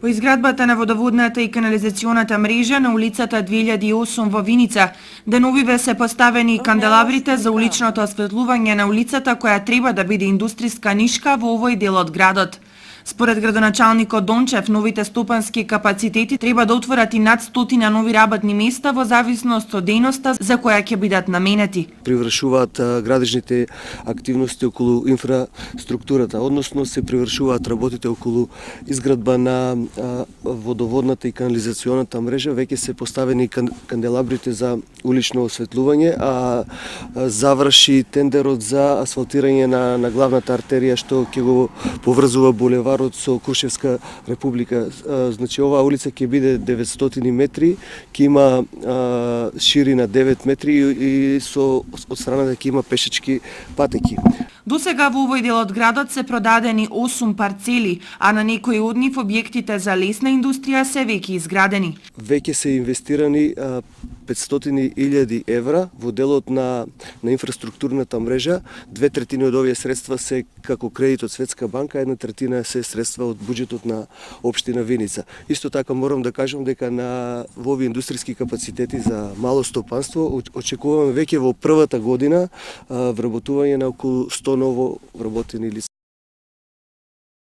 Во изградбата на водоводната и канализационата мрежа на улицата 2008 во Виница, деновиве се поставени канделабрите за уличното осветлување на улицата која треба да биде индустријска нишка во овој дел од градот. Според градоначалникот Дончев, новите стопански капацитети треба да отворат и над 100 нови работни места во зависност од дејноста за која ќе бидат наменети. Привршуваат градежните активности околу инфраструктурата, односно се привршуваат работите околу изградба на водоводната и канализационата мрежа, веќе се поставени канделабрите за улично осветлување, а заврши тендерот за асфалтирање на главната артерија што ќе го поврзува булеварот со Крушевска република. Значи оваа улица ќе биде 900 метри, ќе има ширина 9 метри и од страната ќе има пешачки патеки. Досега во овој дел од градот се продадени 8 парцели, а на некои од нив објектите за лесна индустрија се веќе изградени. Веќе се инвестирани 500.000 евра во делот на инфраструктурната мрежа. 2/3 од овие средства се како кредит од Светска банка, 1/3 се средства од буџетот на општина Виница. Исто така морам да кажам дека во овие индустријски капацитети за мало стопанство очекуваме веќе во првата година вработување на околу 100 ново вработени лица.